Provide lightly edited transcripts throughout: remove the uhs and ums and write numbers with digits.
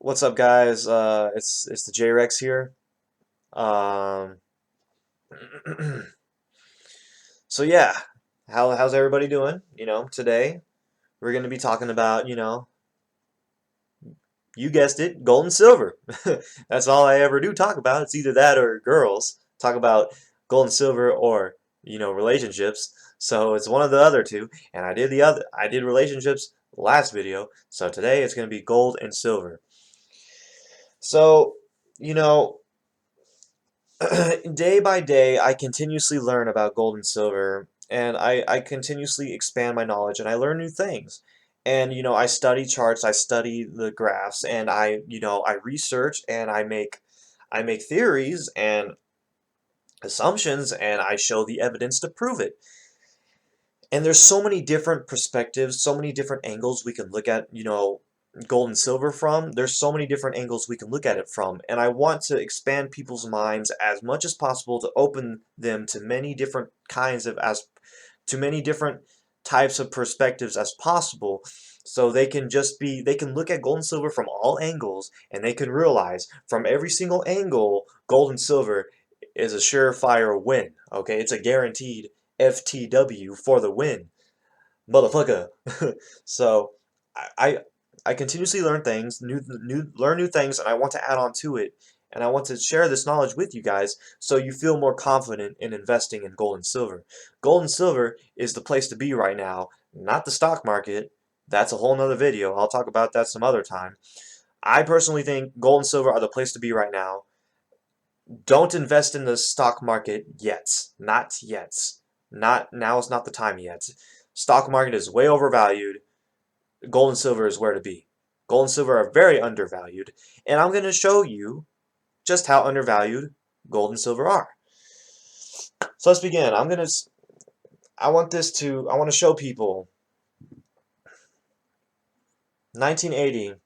What's up, guys? It's the J-Rex here. Um, so yeah, how's everybody doing? Today we're gonna be talking about, you guessed it, gold and silver. That's all I ever do talk about. It's either that or girls. Talk about gold and silver or, relationships. So it's one of the other two, and I did relationships last video. So today it's gonna be gold and silver. So, you know, day by day, I continuously learn about gold and silver, and I continuously expand my knowledge, and I learn new things. And, I study charts, I study the graphs, and I research and I make theories and assumptions, and I show the evidence to prove it. And there's so many different perspectives, so many different angles we can look at, gold and silver from. There's so many different angles we can look at it from, and I want to expand people's minds as much as possible to open them to many different to many different types of perspectives as possible, so they can look at gold and silver from all angles, and they can realize from every single angle, gold and silver is a surefire win. Okay, it's a guaranteed FTW for the win, motherfucker. So I, I I continuously learn things, learn new things, and I want to add on to it, and I want to share this knowledge with you guys so you feel more confident in investing in gold and silver. Gold and silver is the place to be right now, not the stock market. That's a whole nother video. I'll talk about that some other time. I personally think gold and silver are the place to be right now. Don't invest in the stock market yet. Not yet. Not now is not the time yet. Stock market is way overvalued. Gold and silver is where to be. Gold and silver are very undervalued, and I'm going to show you just how undervalued gold and silver are. So let's begin. I want to show people 1980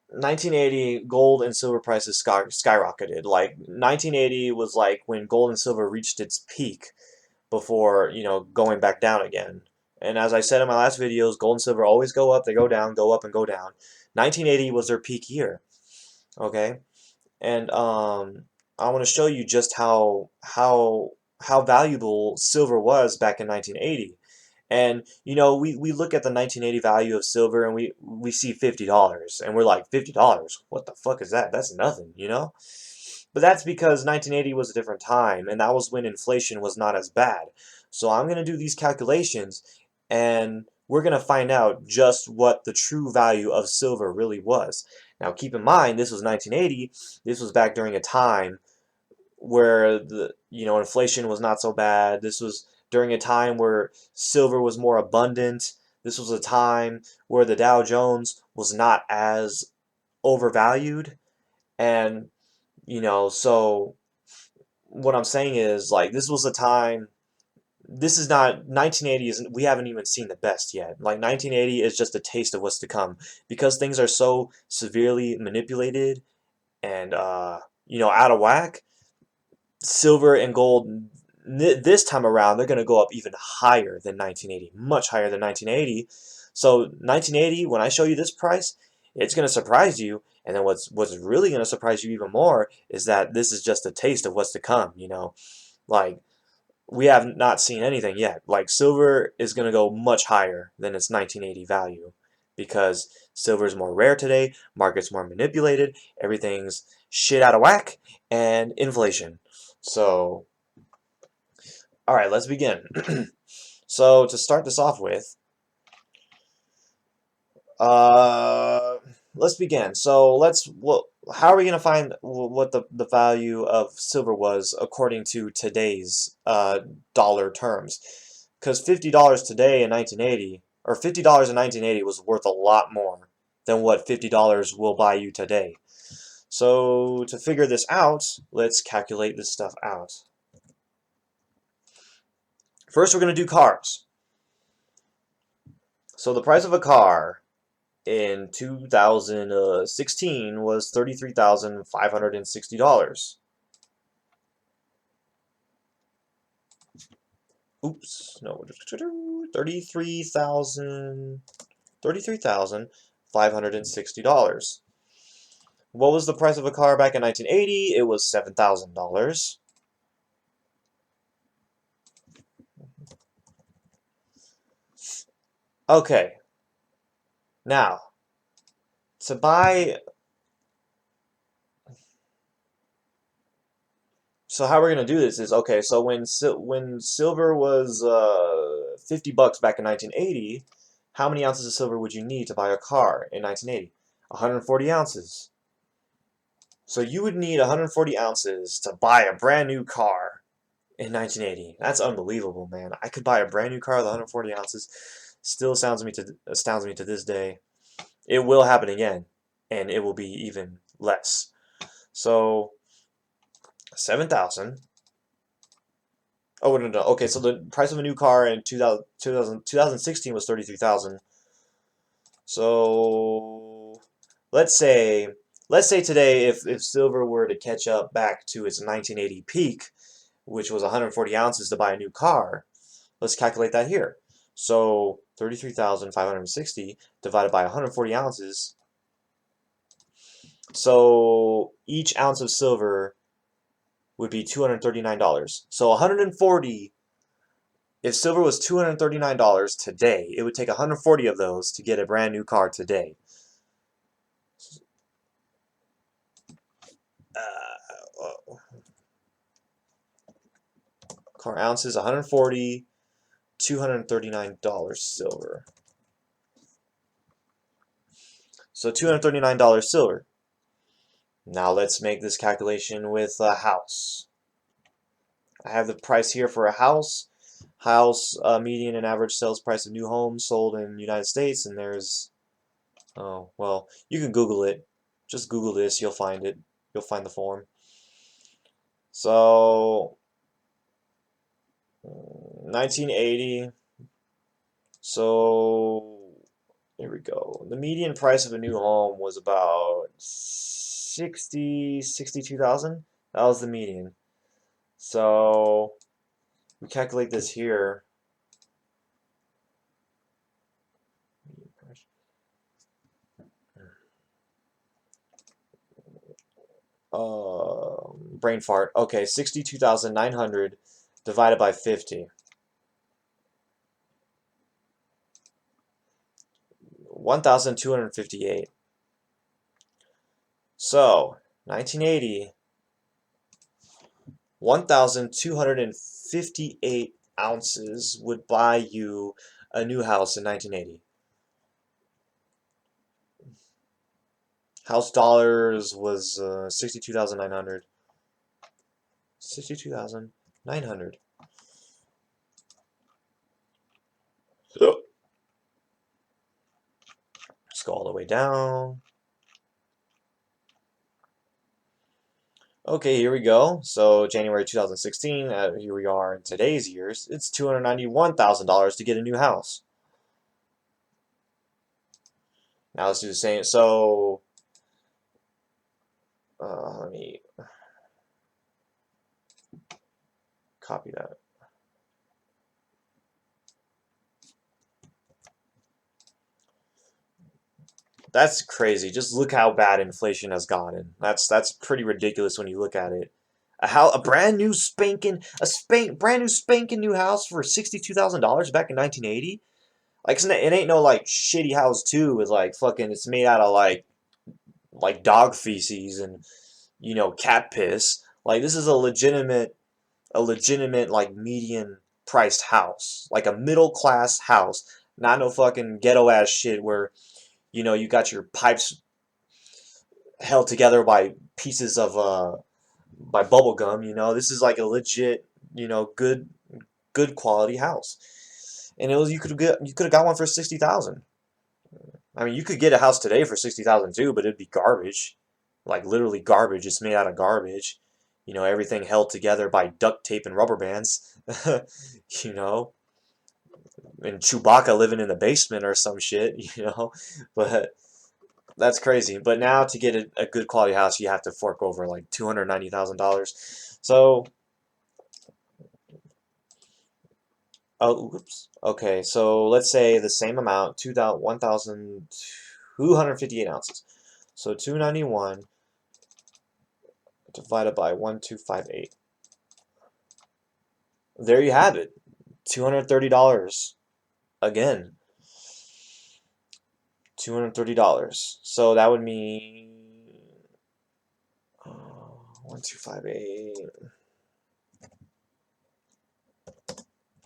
1980 gold and silver prices skyrocketed. Like 1980 was like when gold and silver reached its peak before, going back down again. And as I said in my last videos, gold and silver always go up, they go down, go up and go down. 1980 was their peak year, okay? And I want to show you just how valuable silver was back in 1980. And we look at the 1980 value of silver and we see $50 and we're like, $50? What the fuck is that? That's nothing. But that's because 1980 was a different time, and that was when inflation was not as bad. So I'm going to do these calculations, and we're going to find out just what the true value of silver really was. Now keep in mind, this was 1980. This was back during a time where inflation was not so bad. This was during a time where silver was more abundant. This was a time where the Dow Jones was not as overvalued. And so what I'm saying is, like, this was a time. This is not 1980. Isn't We haven't even seen the best yet. Like 1980 is just a taste of what's to come because things are so severely manipulated and out of whack. Silver and gold this time around, they're going to go up even higher than 1980, much higher than 1980. So 1980, when I show you this price, it's going to surprise you. And then what's really going to surprise you even more is that this is just a taste of what's to come. Like, we have not seen anything yet. Like, silver is going to go much higher than its 1980 value because silver is more rare today, market's more manipulated, everything's shit out of whack, and inflation. So, all right, let's begin. So, to start this off with, uh, let's begin. So, how are we going to find what the value of silver was according to today's dollar terms? Because $50 today in 1980, or $50 in 1980 was worth a lot more than what $50 will buy you today. So, to figure this out, let's calculate this stuff out. First, we're going to do cars. So the price of a car in 2016 was $33,560. Oops, no, 33,000, 33,000 $560. What was the price of a car back in 1980? It was $7,000. Okay, now to buy. So how we're gonna do this is okay. So when silver was $50 back in 1980, how many ounces of silver would you need to buy a car in 1980? 140 ounces. So you would need 140 ounces to buy a brand new car in 1980. That's unbelievable, man. I could buy a brand new car with 140 ounces. Still astounds me to this day. It will happen again, and it will be even less. So 7,000. Oh, no, no. Okay, so the price of a new car in 2016 was 33,000. So let's say today if silver were to catch up back to its 1980 peak, which was 140 ounces to buy a new car, let's calculate that here. So 33,560 divided by 140 ounces. So each ounce of silver would be $239. So 140, if silver was $239 today, it would take 140 of those to get a brand new car today. Car ounces, 140, $239 silver. So $239 silver. Now let's make this calculation with a house. I have the price here for a house. House median and average sales price of new homes sold in the United States, and there's, oh, well, you can Google it. Just Google this, you'll find it. You'll find the form. So 1980. So here we go. The median price of a new home was about 62,000. That was the median. So we calculate this here. Brain fart. Okay, 62,900 divided by 50. 1,258. So 1980. 1,258 ounces would buy you a new house in 1980. House dollars was 62,900. 62,900. Let's go all the way down. Okay, here we go. So January 2016, here we are in today's years. It's $291,000 to get a new house. Now let's do the same. So let me copy that. That's crazy. Just look how bad inflation has gotten. That's pretty ridiculous when you look at it. A brand new brand new spanking new house for $62,000 back in 1980. Like it ain't no like shitty house too with like fucking it's made out of like dog feces and cat piss. Like this is a legitimate like median priced house, like a middle class house, not no fucking ghetto ass shit where you got your pipes held together by pieces of by bubble gum. This is like a legit, good quality house, and it was you could have got one for 60,000. I mean, you could get a house today for 60,000 too, but it'd be garbage, like literally garbage. It's made out of garbage. Everything held together by duct tape and rubber bands. you know, and Chewbacca living in the basement or some shit. But that's crazy. But now to get a good quality house, you have to fork over like $290,000. So, oh, oops. Okay, so let's say the same amount, 1,000. 258 ounces. So 291 divided by 1258. There you have it. $230 again. $230. So that would mean 1258.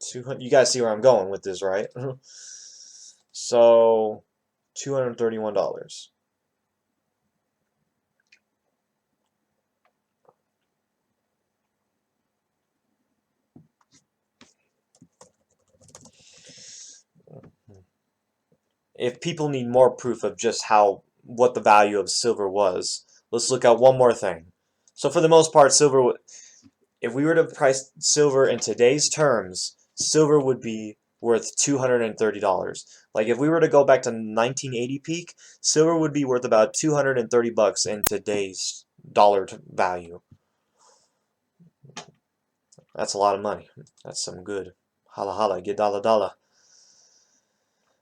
200. You guys see where I'm going with this, right? So $231. If people need more proof of just what the value of silver was, let's look at one more thing. So for the most part, if we were to price silver in today's terms, silver would be worth $230. Like if we were to go back to 1980 peak, silver would be worth about $230 in today's dollar value. That's a lot of money. That's some good. Holla holla, get dollar dollar.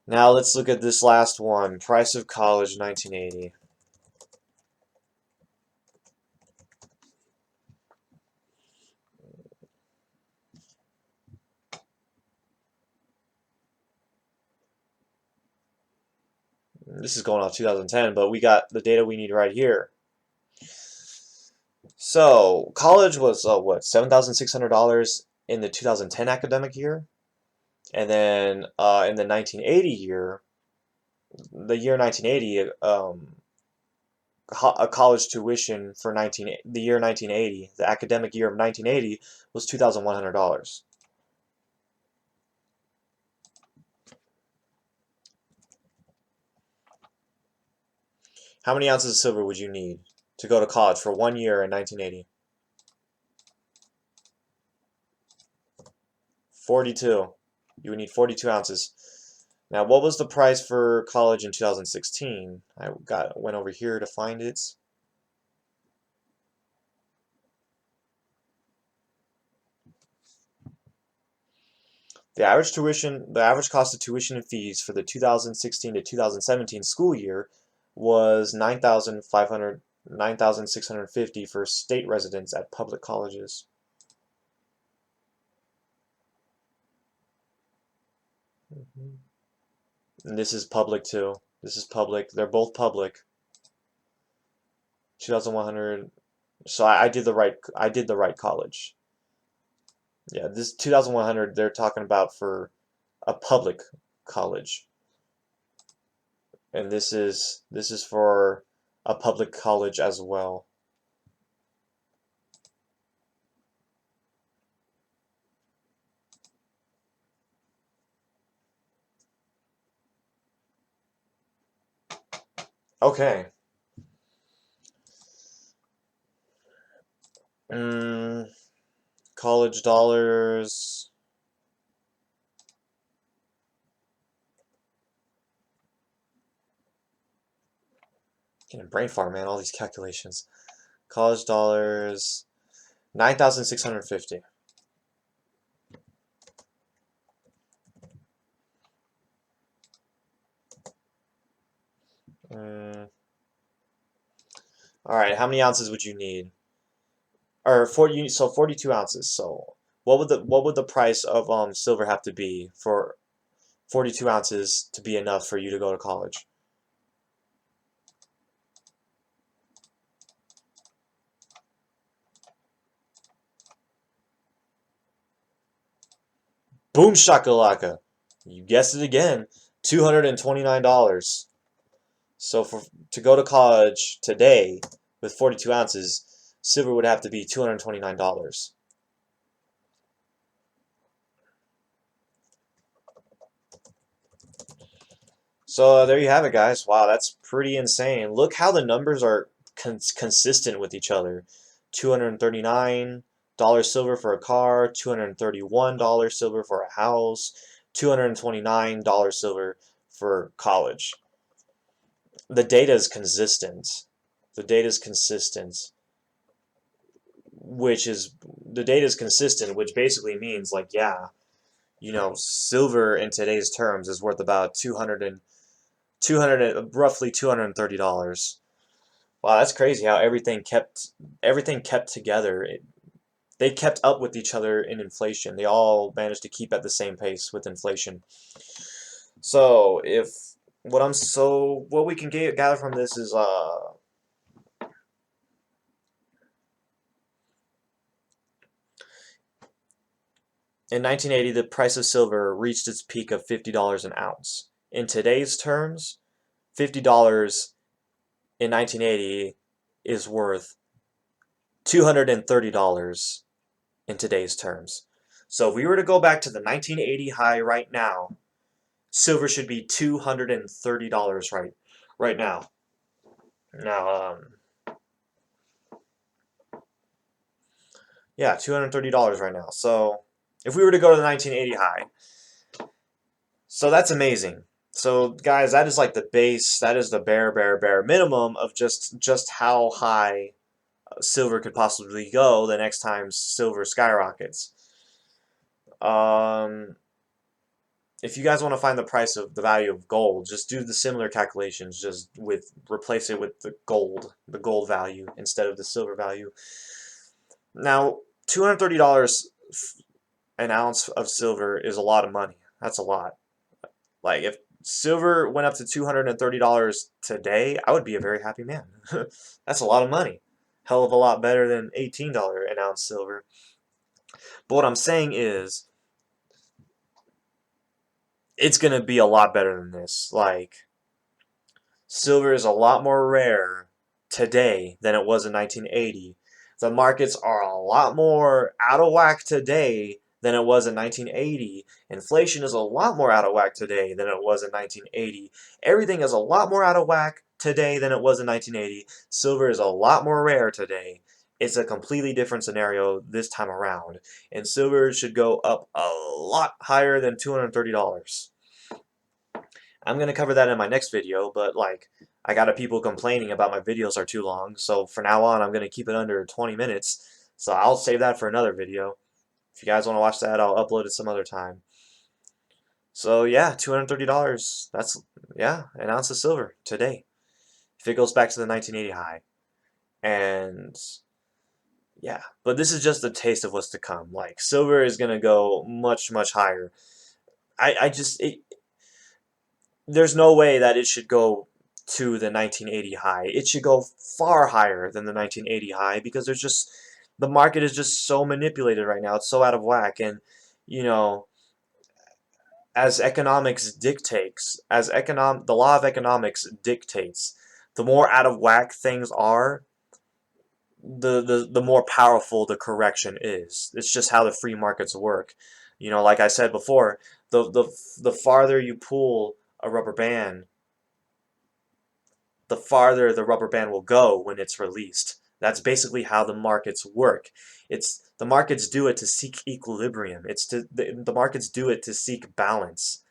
Now let's look at this last one. Price of college, 1980. This is going off 2010, but we got the data we need right here. So college was what, $7,600 in the 2010 academic year, and then in the 1980 year, the year 1980, a college tuition for the year 1980, the academic year of 1980 was $2,100. How many ounces of silver would you need to go to college for 1 year in 1980? 42. You would need 42 ounces. Now, what was the price for college in 2016? I went over here to find it. The average cost of tuition and fees for the 2016 to 2017 school year was $9,650 for state residents at public colleges. And this is public too. This is public. They're both public. 2,100. So I did the right college. Yeah, this 2,100 they're talking about for a public college. And this is for a public college as well. Okay. College dollars. Getting brain fart, man, all these calculations. College dollars, 9,650. All right, how many ounces would you need? Or 42 ounces. So what would the price of silver have to be for 42 ounces to be enough for you to go to college? Boom shakalaka. You guessed it again. $229. So to go to college today with 42 ounces, silver would have to be $229. So there you have it, guys. Wow, that's pretty insane. Look how the numbers are consistent with each other. $239 silver for a car, $231 silver for a house, $229 silver for college. The data is consistent. The data is consistent, which basically means like, yeah, silver in today's terms is worth about roughly $230. Wow, that's crazy how everything kept together. They kept up with each other in inflation. They all managed to keep at the same pace with inflation. So what we can gather from this is in 1980 the price of silver reached its peak of $50 an ounce. In today's terms, $50 in 1980 is worth $230 in today's terms. So if we were to go back to the 1980 high right now, silver should be $230 right now. Now, yeah, $230 right now. So if we were to go to the 1980 high, so that's amazing. So guys, that is like the base. That is the bare minimum of just how high silver could possibly go the next time silver skyrockets. Um, if you guys want to find the price of the value of gold, just do the similar calculations. Just replace it with the gold value instead of the silver value. Now, $230 an ounce of silver is a lot of money. That's a lot. Like if silver went up to $230 today, I would be a very happy man. That's a lot of money. Hell of a lot better than $18 an ounce silver. But what I'm saying is, it's going to be a lot better than this. Like, silver is a lot more rare today than it was in 1980. The markets are a lot more out of whack today than it was in 1980. Inflation is a lot more out of whack today than it was in 1980. Everything is a lot more out of whack today than it was in 1980. Silver is a lot more rare today. It's a completely different scenario this time around. And silver should go up a lot higher than $230. I'm going to cover that in my next video, but like, I got people complaining about my videos are too long, so for now on I'm going to keep it under 20 minutes, so I'll save that for another video. If you guys want to watch that, I'll upload it some other time. So yeah, $230, that's, yeah, an ounce of silver today, if it goes back to the 1980 high. And yeah, but this is just a taste of what's to come. Like, silver is going to go much higher. There's no way that it should go to the 1980 high. It should go far higher than the 1980 high because the market is just so manipulated right now. It's so out of whack, and you know, as economics dictates, the law of economics dictates, the more out of whack things are, the more powerful the correction is. It's just how the free markets work. You know, like I said before, the farther you pull a rubber band, the farther the rubber band will go when it's released. That's basically how the markets work. The markets do it to seek equilibrium. The markets do it to seek balance.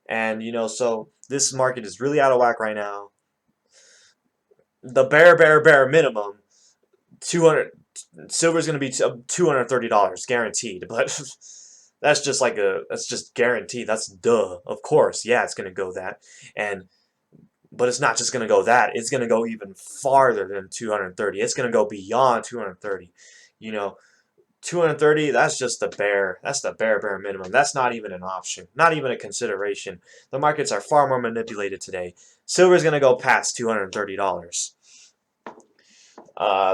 And you know, so this market is really out of whack right now. The bare minimum, 200 silver is going to be $230 guaranteed, but that's just guaranteed. That's duh. Of course, yeah, it's going to go that. But it's not just going to go that. It's going to go even farther than 230. It's going to go beyond 230. You know, 230, that's the bare minimum. That's not even an option. Not even a consideration. The markets are far more manipulated today. Silver is going to go past $230.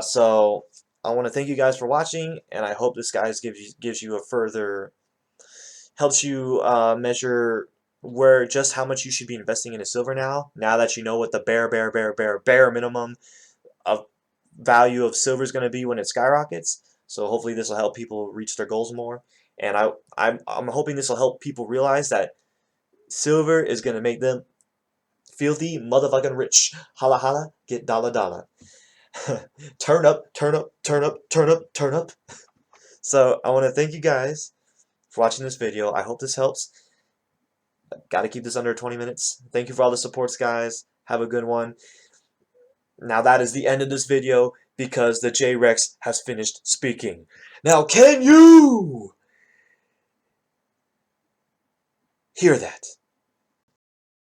So I want to thank you guys for watching, and I hope this guys gives you a further, helps you measure just how much you should be investing into silver now that you know what the bare minimum of value of silver is going to be when it skyrockets. So hopefully this will help people reach their goals more, and I'm hoping this will help people realize that silver is going to make them filthy motherfucking rich. Holla holla, get dollar. Turn up, turn up, turn up, turn up, turn up. So I want to thank you guys for watching this video. I hope this helps. Got to keep this under 20 minutes. Thank you for all the supports, guys. Have a good one. Now that is the end of this video because the J-Rex has finished speaking. Now can you hear that?